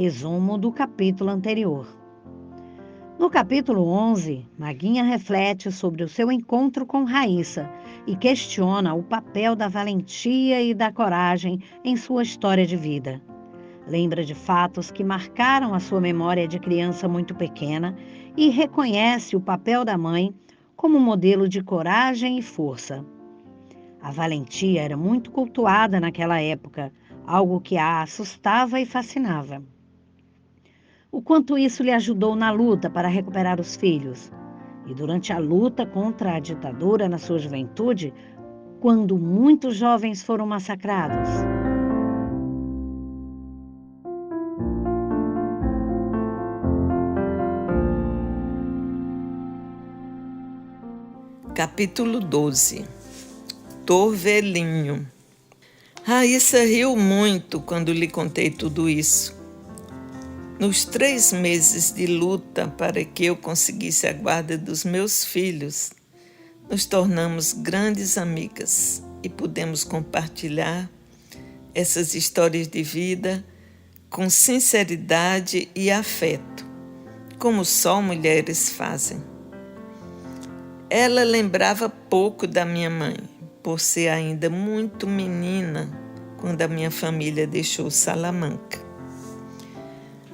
Resumo do capítulo anterior. No capítulo 11, Maguinha reflete sobre o seu encontro com Raíssa e questiona o papel da valentia e da coragem em sua história de vida. Lembra de fatos que marcaram a sua memória de criança muito pequena e reconhece o papel da mãe como modelo de coragem e força. A valentia era muito cultuada naquela época, algo que a assustava e fascinava. O quanto isso lhe ajudou na luta para recuperar os filhos. E durante a luta contra a ditadura na sua juventude, quando muitos jovens foram massacrados. Capítulo 12. Torvelinho. Raíssa riu muito quando lhe contei tudo isso. Nos 3 meses de luta para que eu conseguisse a guarda dos meus filhos, nos tornamos grandes amigas e pudemos compartilhar essas histórias de vida com sinceridade e afeto, como só mulheres fazem. Ela lembrava pouco da minha mãe, por ser ainda muito menina quando a minha família deixou Salamanca.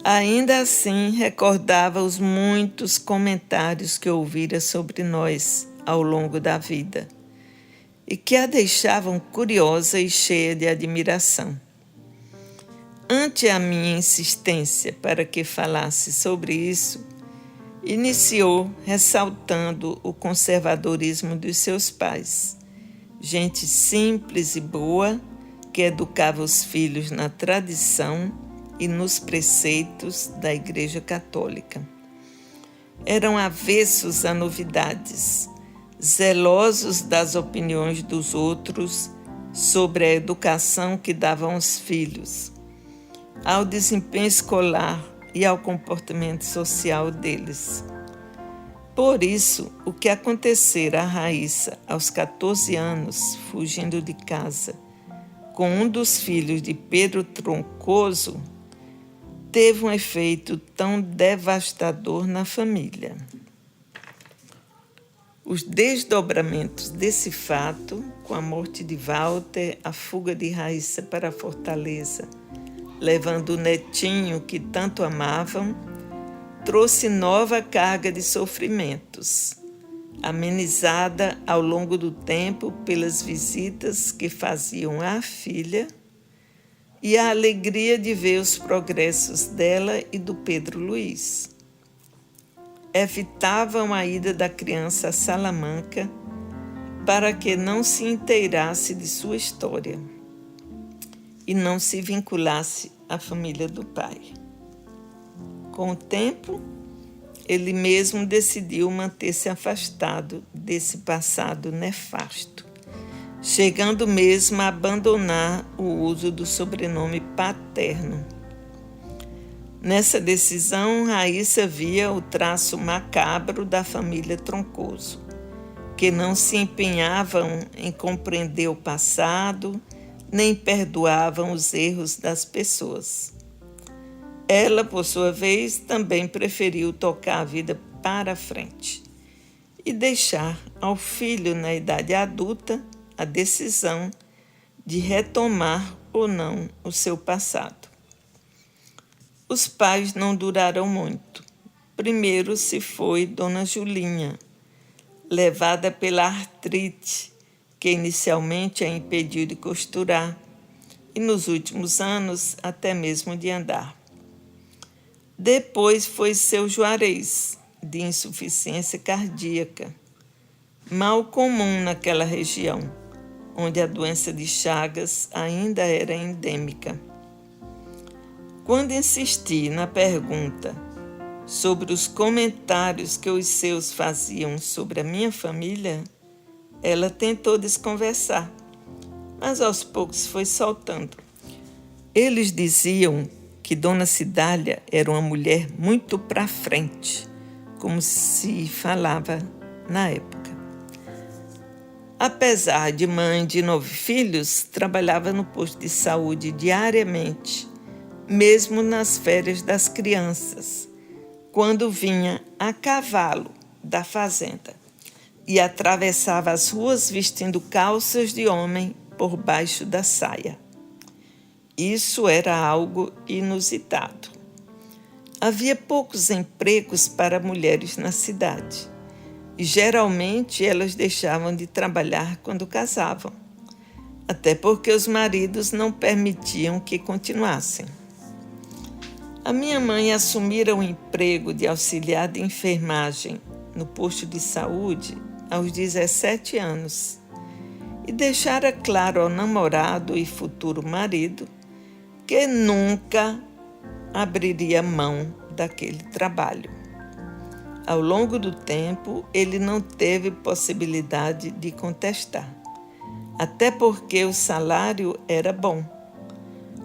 Ainda assim, recordava os muitos comentários que ouvira sobre nós ao longo da vida e que a deixavam curiosa e cheia de admiração. Ante a minha insistência para que falasse sobre isso, iniciou ressaltando o conservadorismo dos seus pais, gente simples e boa que educava os filhos na tradição e nos preceitos da Igreja Católica. Eram avessos a novidades, zelosos das opiniões dos outros sobre a educação que davam aos filhos, ao desempenho escolar e ao comportamento social deles. Por isso, o que acontecera a Raíssa aos 14 anos, fugindo de casa, com um dos filhos de Pedro Troncoso, teve um efeito tão devastador na família. Os desdobramentos desse fato, com a morte de Walter, a fuga de Raíssa para Fortaleza, levando o netinho que tanto amavam, trouxe nova carga de sofrimentos, amenizada ao longo do tempo pelas visitas que faziam à filha e a alegria de ver os progressos dela e do Pedro Luiz. Evitavam a ida da criança a Salamanca para que não se inteirasse de sua história e não se vinculasse à família do pai. Com o tempo, ele mesmo decidiu manter-se afastado desse passado nefasto, chegando mesmo a abandonar o uso do sobrenome paterno. Nessa decisão, Raíssa via o traço macabro da família Troncoso, que não se empenhavam em compreender o passado, nem perdoavam os erros das pessoas. Ela, por sua vez, também preferiu tocar a vida para frente e deixar ao filho, na idade adulta, a decisão de retomar ou não o seu passado. Os pais não duraram muito. Primeiro se foi Dona Julinha, levada pela artrite, que inicialmente a impediu de costurar e nos últimos anos até mesmo de andar. Depois foi seu Juarez, de insuficiência cardíaca, mal comum naquela região, onde a doença de Chagas ainda era endêmica. Quando insisti na pergunta sobre os comentários que os seus faziam sobre a minha família, ela tentou desconversar, mas aos poucos foi soltando. Eles diziam que Dona Cidália era uma mulher muito pra frente, como se falava na época. Apesar de mãe de 9 filhos, trabalhava no posto de saúde diariamente, mesmo nas férias das crianças, quando vinha a cavalo da fazenda e atravessava as ruas vestindo calças de homem por baixo da saia. Isso era algo inusitado. Havia poucos empregos para mulheres na cidade e geralmente elas deixavam de trabalhar quando casavam, até porque os maridos não permitiam que continuassem. A minha mãe assumira o emprego de auxiliar de enfermagem no posto de saúde aos 17 anos e deixara claro ao namorado e futuro marido que nunca abriria mão daquele trabalho. Ao longo do tempo, ele não teve possibilidade de contestar, até porque o salário era bom,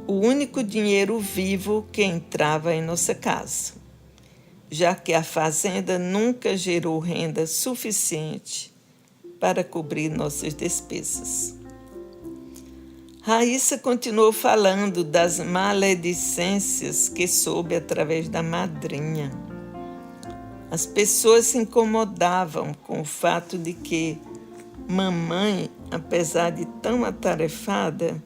o único dinheiro vivo que entrava em nossa casa, já que a fazenda nunca gerou renda suficiente para cobrir nossas despesas. Raíssa continuou falando das maledicências que soube através da madrinha. As pessoas se incomodavam com o fato de que mamãe, apesar de tão atarefada,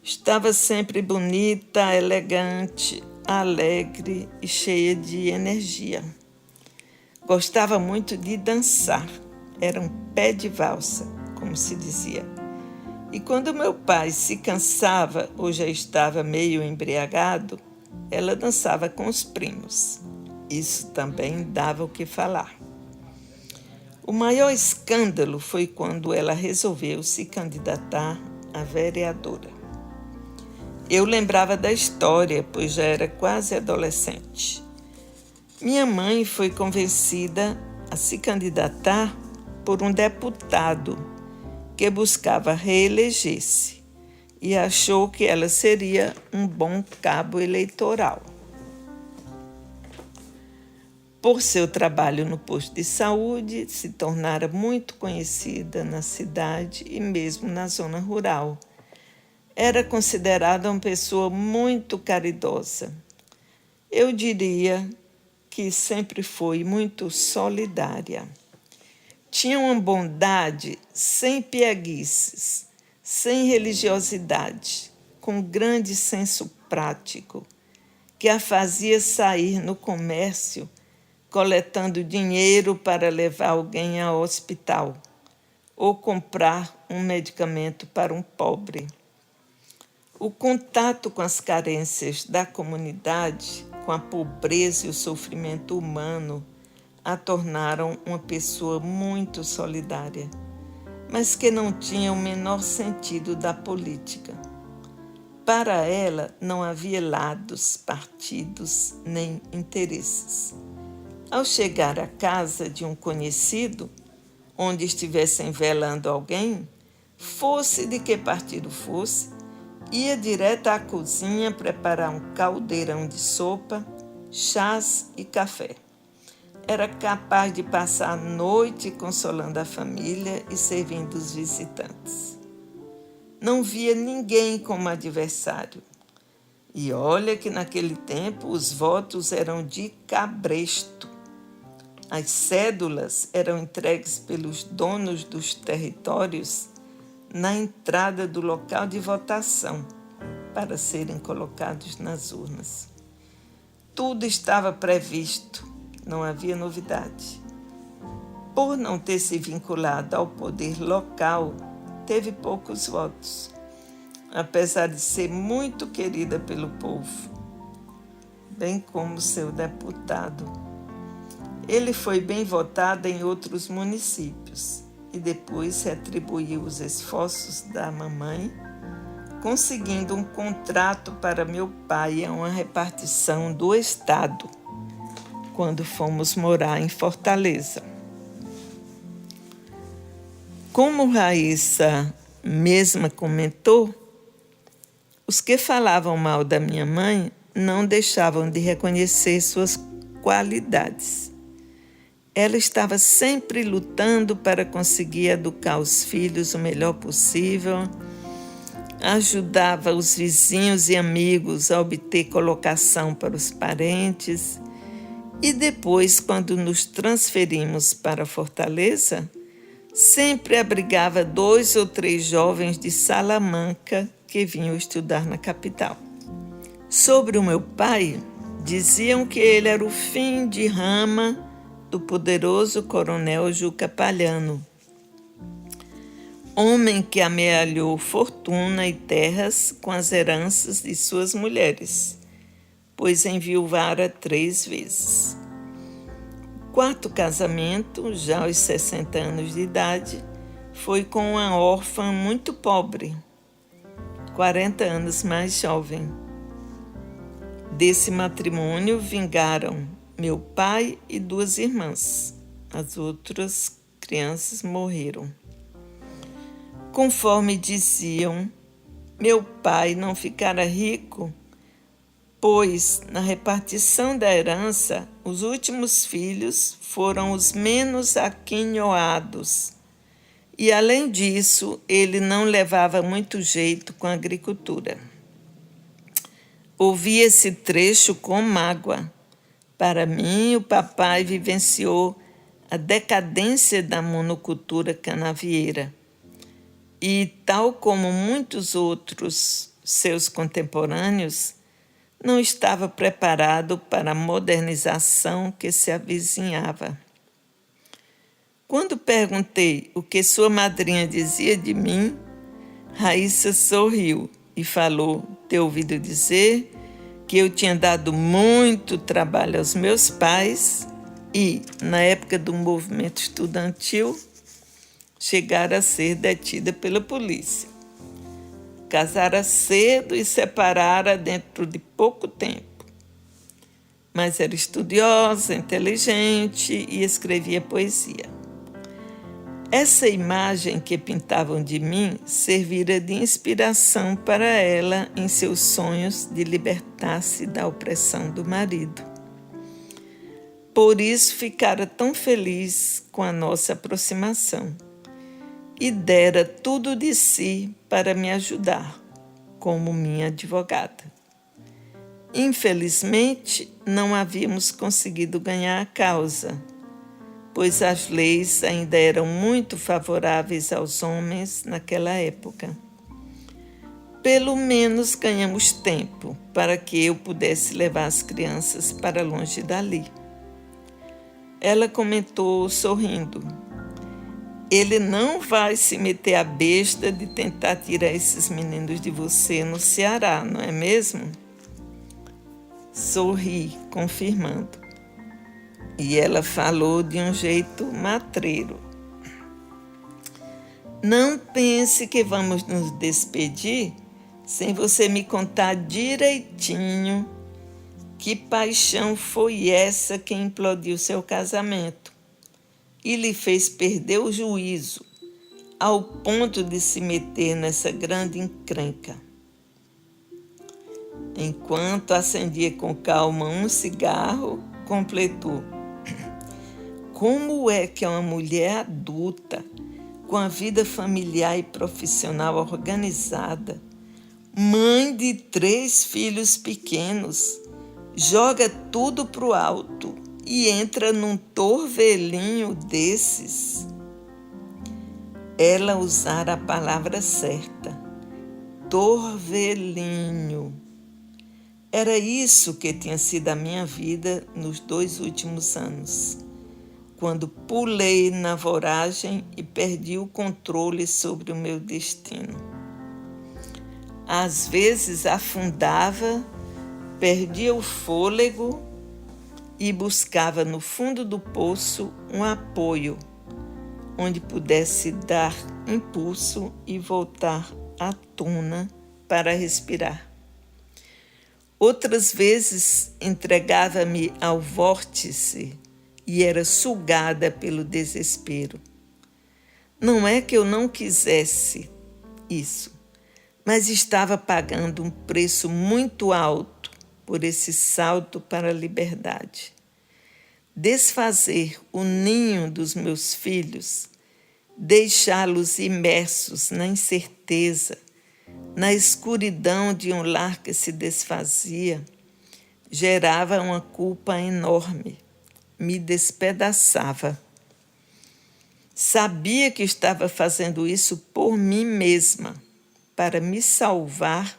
estava sempre bonita, elegante, alegre e cheia de energia. Gostava muito de dançar, era um pé de valsa, como se dizia. E quando meu pai se cansava ou já estava meio embriagado, ela dançava com os primos. Isso também dava o que falar. O maior escândalo foi quando ela resolveu se candidatar a vereadora. Eu lembrava da história, pois já era quase adolescente. Minha mãe foi convencida a se candidatar por um deputado que buscava reeleger-se e achou que ela seria um bom cabo eleitoral. Por seu trabalho no posto de saúde, se tornara muito conhecida na cidade e mesmo na zona rural. Era considerada uma pessoa muito caridosa. Eu diria que sempre foi muito solidária. Tinha uma bondade sem pieguices, sem religiosidade, com grande senso prático, que a fazia sair no comércio coletando dinheiro para levar alguém ao hospital ou comprar um medicamento para um pobre. O contato com as carências da comunidade, com a pobreza e o sofrimento humano, a tornaram uma pessoa muito solidária, mas que não tinha o menor sentido da política. Para ela não havia lados, partidos nem interesses. Ao chegar à casa de um conhecido, onde estivessem velando alguém, fosse de que partido fosse, ia direto à cozinha preparar um caldeirão de sopa, chás e café. Era capaz de passar a noite consolando a família e servindo os visitantes. Não via ninguém como adversário. E olha que naquele tempo os votos eram de cabresto. As cédulas eram entregues pelos donos dos territórios na entrada do local de votação para serem colocados nas urnas. Tudo estava previsto, não havia novidade. Por não ter se vinculado ao poder local, teve poucos votos, apesar de ser muito querida pelo povo, bem como seu deputado. Ele foi bem votado em outros municípios e depois retribuiu os esforços da mamãe, conseguindo um contrato para meu pai a uma repartição do Estado, quando fomos morar em Fortaleza. Como Raíssa mesma comentou, os que falavam mal da minha mãe não deixavam de reconhecer suas qualidades. Ela estava sempre lutando para conseguir educar os filhos o melhor possível, ajudava os vizinhos e amigos a obter colocação para os parentes e depois, quando nos transferimos para Fortaleza, sempre abrigava 2 ou 3 jovens de Salamanca que vinham estudar na capital. Sobre o meu pai, diziam que ele era o fim de rama do poderoso coronel Juca Palhano, homem que amealhou fortuna e terras com as heranças de suas mulheres, pois enviuvara 3 vezes. O 4º casamento, já aos 60 anos de idade, foi com uma órfã muito pobre, 40 anos mais jovem. Desse matrimônio vingaram meu pai e 2 irmãs. As outras crianças morreram. Conforme diziam, meu pai não ficara rico, pois na repartição da herança, os últimos filhos foram os menos aquinhoados. E, além disso, ele não levava muito jeito com a agricultura. Ouvi esse trecho com mágoa. Para mim, o papai vivenciou a decadência da monocultura canavieira. E, tal como muitos outros seus contemporâneos, não estava preparado para a modernização que se avizinhava. Quando perguntei o que sua madrinha dizia de mim, Raíssa sorriu e falou ter ouvido dizer que eu tinha dado muito trabalho aos meus pais e, na época do movimento estudantil, chegara a ser detida pela polícia. Casara cedo e separara dentro de pouco tempo. Mas era estudiosa, inteligente e escrevia poesia. Essa imagem que pintavam de mim servira de inspiração para ela em seus sonhos de libertar-se da opressão do marido. Por isso ficara tão feliz com a nossa aproximação e dera tudo de si para me ajudar, como minha advogada. Infelizmente, não havíamos conseguido ganhar a causa, pois as leis ainda eram muito favoráveis aos homens naquela época. Pelo menos ganhamos tempo para que eu pudesse levar as crianças para longe dali. Ela comentou, sorrindo: ele não vai se meter a besta de tentar tirar esses meninos de você no Ceará, não é mesmo? Sorri, confirmando. E ela falou de um jeito matreiro: não pense que vamos nos despedir sem você me contar direitinho que paixão foi essa que implodiu seu casamento e lhe fez perder o juízo ao ponto de se meter nessa grande encrenca. Enquanto acendia com calma um cigarro, completou: como é que uma mulher adulta, com a vida familiar e profissional organizada, mãe de 3 filhos pequenos, joga tudo pro alto e entra num torvelinho desses? Ela usara a palavra certa: torvelinho. Era isso que tinha sido a minha vida nos 2 últimos anos, quando pulei na voragem e perdi o controle sobre o meu destino. Às vezes afundava, perdia o fôlego e buscava no fundo do poço um apoio, onde pudesse dar impulso e voltar à tona para respirar. Outras vezes entregava-me ao vórtice e era sugada pelo desespero. Não é que eu não quisesse isso, mas estava pagando um preço muito alto por esse salto para a liberdade. Desfazer o ninho dos meus filhos, deixá-los imersos na incerteza, na escuridão de um lar que se desfazia, gerava uma culpa enorme, me despedaçava. Sabia que estava fazendo isso por mim mesma, para me salvar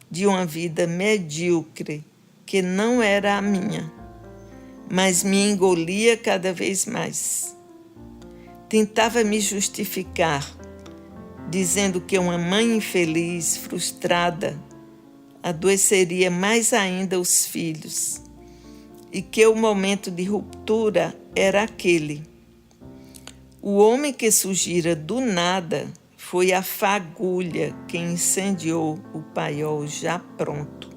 de uma vida medíocre que não era a minha, mas me engolia cada vez mais. Tentava me justificar, dizendo que uma mãe infeliz, frustrada, adoeceria mais ainda os filhos e que o momento de ruptura era aquele. O homem que surgira do nada foi a fagulha que incendiou o paiol já pronto.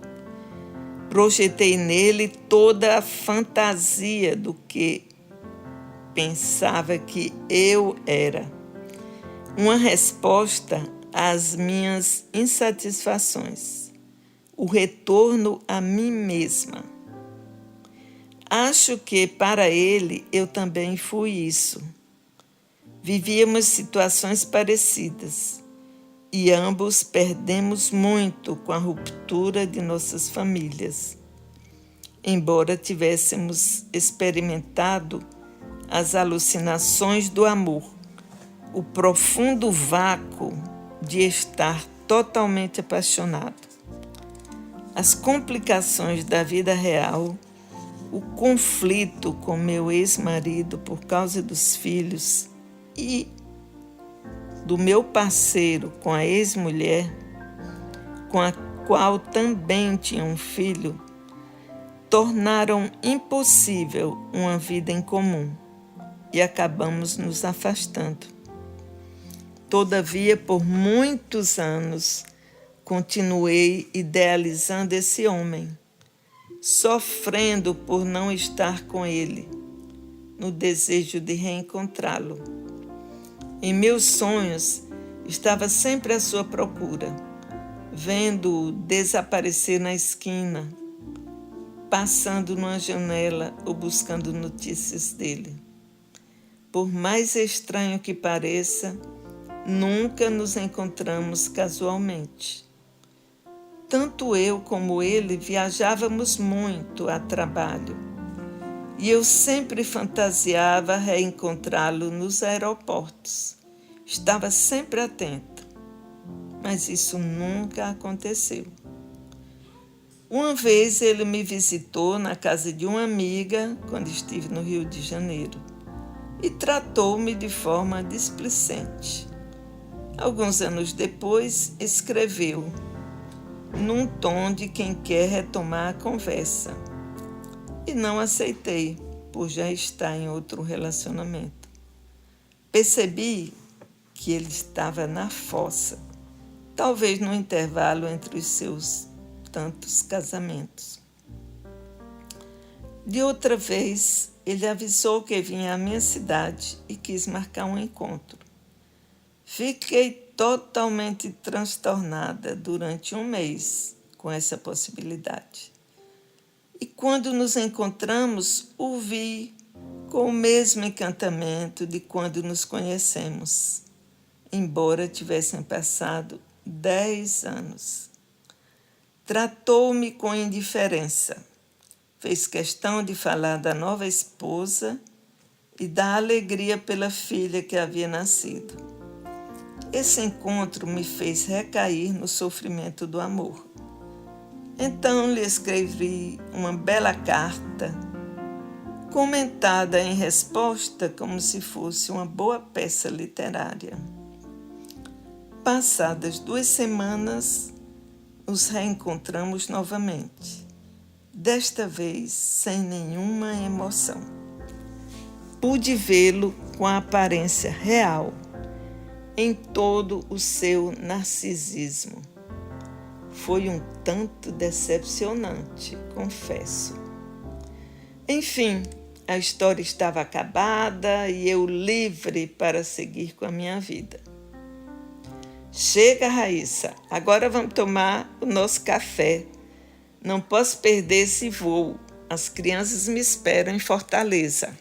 Projetei nele toda a fantasia do que pensava que eu era. Uma resposta às minhas insatisfações. O retorno a mim mesma. Acho que para ele eu também fui isso. Vivíamos situações parecidas e ambos perdemos muito com a ruptura de nossas famílias. Embora tivéssemos experimentado as alucinações do amor, o profundo vácuo de estar totalmente apaixonado. As complicações da vida real, o conflito com meu ex-marido por causa dos filhos e do meu parceiro com a ex-mulher, com a qual também tinha um filho, tornaram impossível uma vida em comum e acabamos nos afastando. Todavia, por muitos anos, continuei idealizando esse homem, sofrendo por não estar com ele, no desejo de reencontrá-lo. Em meus sonhos, estava sempre à sua procura, vendo-o desaparecer na esquina, passando numa janela ou buscando notícias dele. Por mais estranho que pareça, nunca nos encontramos casualmente. Tanto eu como ele viajávamos muito a trabalho e eu sempre fantasiava reencontrá-lo nos aeroportos. Estava sempre atenta, mas isso nunca aconteceu. Uma vez ele me visitou na casa de uma amiga quando estive no Rio de Janeiro e tratou-me de forma displicente. Alguns anos depois, escreveu, num tom de quem quer retomar a conversa. E não aceitei, por já estar em outro relacionamento. Percebi que ele estava na fossa, talvez no intervalo entre os seus tantos casamentos. De outra vez, ele avisou que vinha à minha cidade e quis marcar um encontro. Fiquei totalmente transtornada durante um mês com essa possibilidade. E quando nos encontramos, o vi com o mesmo encantamento de quando nos conhecemos, embora tivessem passado 10 anos. Tratou-me com indiferença, fez questão de falar da nova esposa e da alegria pela filha que havia nascido. Esse encontro me fez recair no sofrimento do amor. Então lhe escrevi uma bela carta, comentada em resposta como se fosse uma boa peça literária. Passadas 2 semanas, nos reencontramos novamente, desta vez sem nenhuma emoção. Pude vê-lo com a aparência real, em todo o seu narcisismo. Foi um tanto decepcionante, confesso. Enfim, a história estava acabada e eu livre para seguir com a minha vida. Chega, Raíssa, agora vamos tomar o nosso café. Não posso perder esse voo. As crianças me esperam em Fortaleza.